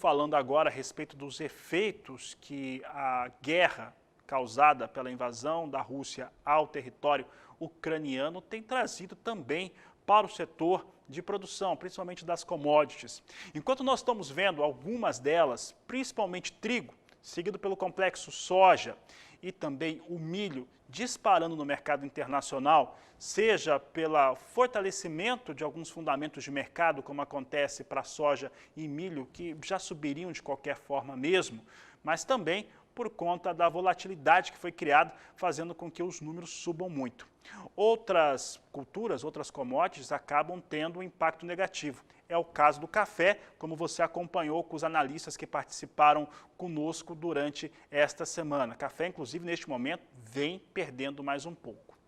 falando agora a respeito dos efeitos que a guerra causada pela invasão da Rússia ao território ucraniano tem trazido também para o setor de produção, principalmente das commodities. Enquanto nós estamos vendo algumas delas, principalmente trigo, seguido pelo complexo soja e também o milho disparando no mercado internacional, seja pelo fortalecimento de alguns fundamentos de mercado, como acontece para soja e milho, que já subiriam de qualquer forma mesmo, mas também por conta da volatilidade que foi criada, fazendo com que os números subam muito. Outras culturas, outras commodities acabam tendo um impacto negativo. É o caso do café, como você acompanhou com os analistas que participaram conosco durante esta semana. Café, inclusive, neste momento, vem perdendo mais um pouco.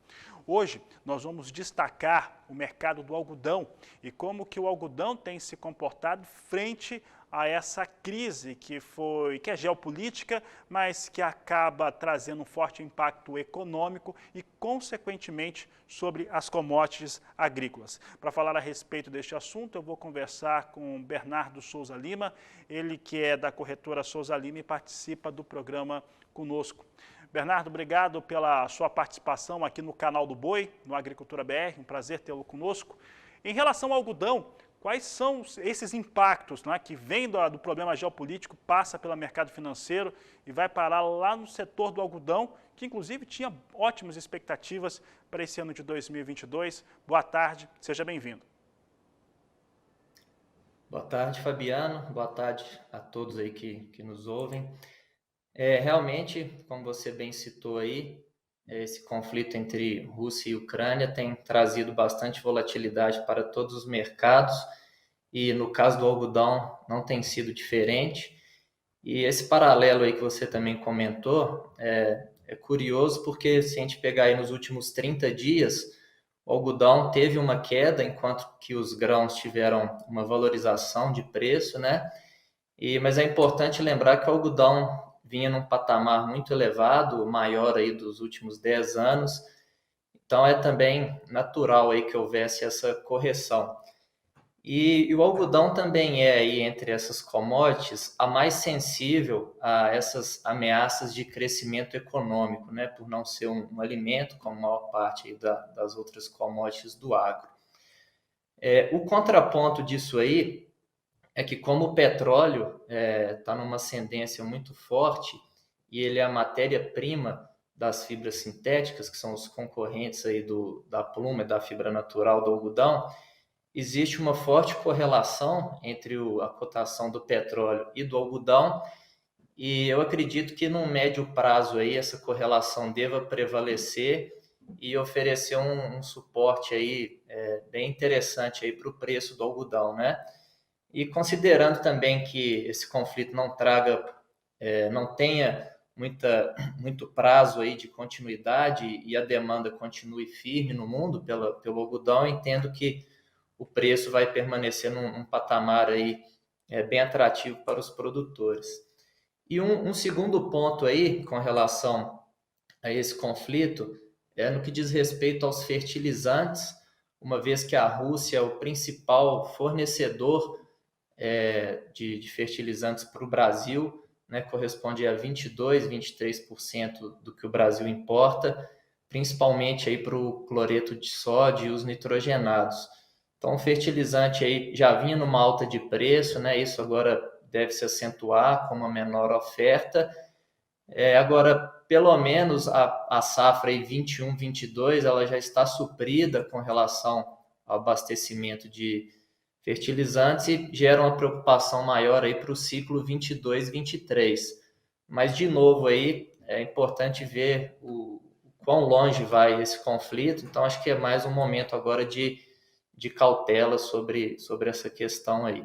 Hoje, nós vamos destacar o mercado do algodão e como que o algodão tem se comportado frente a essa crise que é geopolítica, mas que acaba trazendo um forte impacto econômico e, consequentemente, sobre as commodities agrícolas. Para falar a respeito deste assunto, eu vou conversar com Bernardo Souza Lima, ele que é da corretora Souza Lima e participa do programa conosco. Bernardo, obrigado pela sua participação aqui no canal do Boi, no Agricultura BR, um prazer tê-lo conosco. Em relação ao algodão, quais são esses impactos, né, que vem do problema geopolítico, passa pelo mercado financeiro e vai parar lá no setor do algodão, que inclusive tinha ótimas expectativas para esse ano de 2022. Boa tarde, seja bem-vindo. Boa tarde, Fabiano. Boa tarde a todos aí que nos ouvem. Realmente, como você bem citou aí, esse conflito entre Rússia e Ucrânia tem trazido bastante volatilidade para todos os mercados e no caso do algodão não tem sido diferente. E esse paralelo aí que você também comentou é curioso porque se a gente pegar aí nos últimos 30 dias, o algodão teve uma queda enquanto que os grãos tiveram uma valorização de preço, né? Mas é importante lembrar que o algodão vinha num patamar muito elevado, o maior aí dos últimos 10 anos. Então é também natural aí que houvesse essa correção. E o algodão também é aí entre essas commodities a mais sensível a essas ameaças de crescimento econômico, né? Por não ser um alimento como a maior parte aí das outras commodities do agro. O contraponto disso aí é que como o petróleo está numa ascendência muito forte e ele é a matéria-prima das fibras sintéticas, que são os concorrentes aí da pluma e da fibra natural do algodão, existe uma forte correlação entre a cotação do petróleo e do algodão e eu acredito que no médio prazo aí essa correlação deva prevalecer e oferecer um suporte aí bem interessante aí para o preço do algodão, né? E considerando também que esse conflito não tenha muito prazo aí de continuidade e a demanda continue firme no mundo pelo algodão, entendo que o preço vai permanecer num patamar aí bem atrativo para os produtores. E um segundo ponto aí com relação a esse conflito é no que diz respeito aos fertilizantes, uma vez que a Rússia é o principal fornecedor de fertilizantes para o Brasil, né, corresponde a 22, 23% do que o Brasil importa, principalmente aí para o cloreto de sódio e os nitrogenados. Então, o fertilizante aí já vinha numa alta de preço, né, isso agora deve se acentuar com uma menor oferta. Agora, pelo menos a safra aí 21, 22, ela já está suprida com relação ao abastecimento de fertilizantes e gera uma preocupação maior aí para o ciclo 22, 23. Mas, de novo, aí é importante ver o quão longe vai esse conflito, então acho que é mais um momento agora de cautela sobre essa questão aí.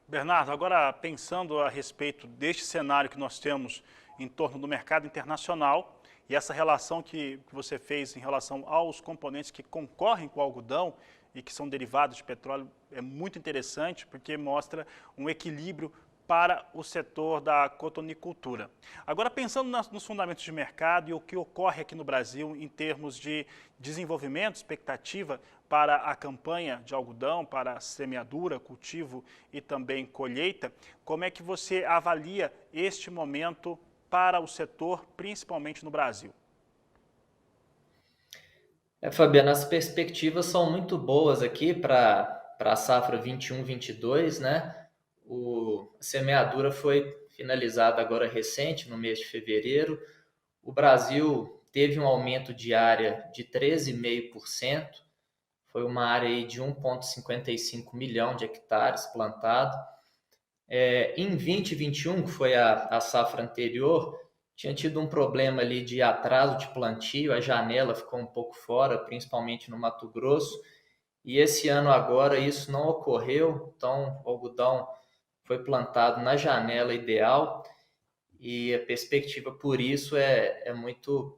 Bernardo, agora pensando a respeito deste cenário que nós temos em torno do mercado internacional e essa relação que você fez em relação aos componentes que concorrem com o algodão e que são derivados de petróleo é muito interessante porque mostra um equilíbrio para o setor da cotonicultura. Agora, pensando nos fundamentos de mercado e o que ocorre aqui no Brasil em termos de desenvolvimento, expectativa para a campanha de algodão, para a semeadura, cultivo e também colheita, como é que você avalia este momento para o setor, principalmente no Brasil? Fabiano, as perspectivas são muito boas aqui para a safra 21-22, né? A semeadura foi finalizada agora recente, no mês de fevereiro. O Brasil teve um aumento de área de 13,5%, foi uma área aí de 1,55 milhão de hectares plantado. Em 2021, que foi a safra anterior, tinha tido um problema ali de atraso de plantio, a janela ficou um pouco fora, principalmente no Mato Grosso, e esse ano agora isso não ocorreu, então o algodão foi plantado na janela ideal e a perspectiva por isso é muito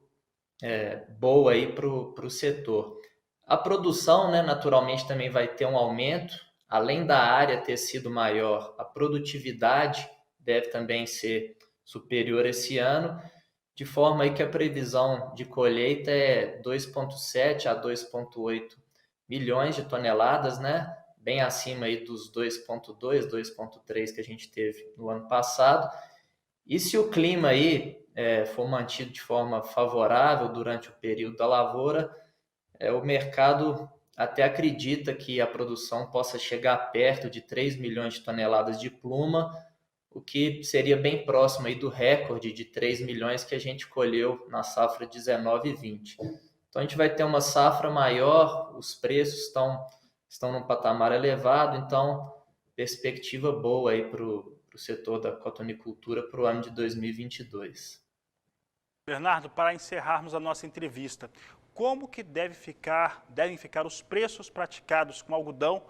boa aí para o setor. A produção, né, naturalmente também vai ter um aumento, além da área ter sido maior, a produtividade deve também ser superior esse ano, de forma aí que a previsão de colheita é 2,7 a 2,8 milhões de toneladas, né? Bem acima aí dos 2,2, 2,3 que a gente teve no ano passado. E se o clima aí for mantido de forma favorável durante o período da lavoura, o mercado até acredita que a produção possa chegar perto de 3 milhões de toneladas de pluma, o que seria bem próximo aí do recorde de 3 milhões que a gente colheu na safra 19 e 20. Então a gente vai ter uma safra maior, os preços estão num patamar elevado, então perspectiva boa aí para o setor da cotonicultura para o ano de 2022. Bernardo, para encerrarmos a nossa entrevista, como que devem ficar os preços praticados com algodão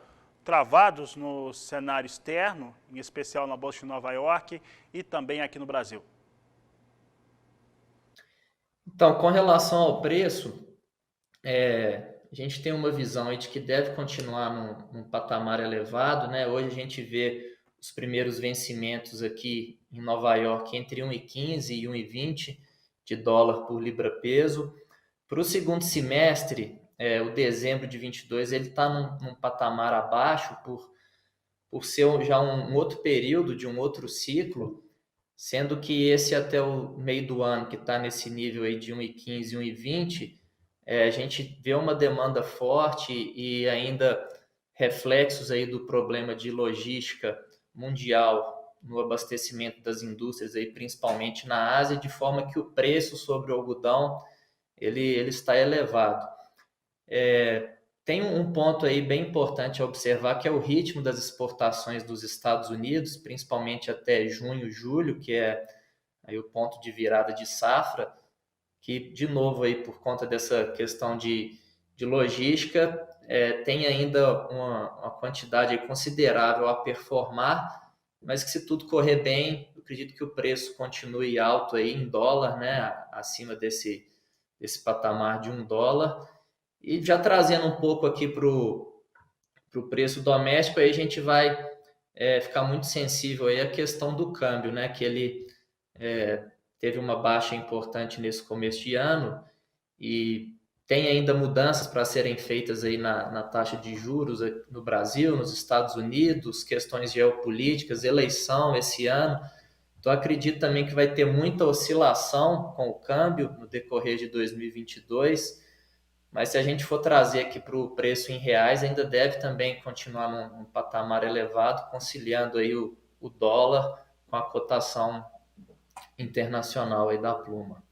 travados no cenário externo, em especial na Bolsa de Nova York e também aqui no Brasil? Então, com relação ao preço, a gente tem uma visão aí de que deve continuar num patamar elevado, né? Hoje a gente vê os primeiros vencimentos aqui em Nova York entre 1,15 e 1,20 de dólar por libra-peso. Para o segundo semestre, o dezembro de 22, ele está num patamar abaixo por ser já um outro período de um outro ciclo, sendo que esse até o meio do ano, que está nesse nível aí de 1,15, 1,20, a gente vê uma demanda forte e ainda reflexos aí do problema de logística mundial no abastecimento das indústrias, aí, principalmente na Ásia, de forma que o preço sobre o algodão ele está elevado. Tem um ponto aí bem importante a observar, que é o ritmo das exportações dos Estados Unidos, principalmente até junho, julho, que é aí o ponto de virada de safra, que, de novo, aí, por conta dessa questão de logística, tem ainda uma quantidade considerável a performar, mas que, se tudo correr bem, eu acredito que o preço continue alto aí em dólar, né, acima desse patamar de $1. E já trazendo um pouco aqui para o preço doméstico, aí a gente vai ficar muito sensível aí à questão do câmbio, né, que ele teve uma baixa importante nesse começo de ano e tem ainda mudanças para serem feitas aí na taxa de juros no Brasil, nos Estados Unidos, questões geopolíticas, eleição esse ano. Então, acredito também que vai ter muita oscilação com o câmbio no decorrer de 2022, mas se a gente for trazer aqui para o preço em reais, ainda deve também continuar num patamar elevado, conciliando aí o dólar com a cotação internacional aí da pluma.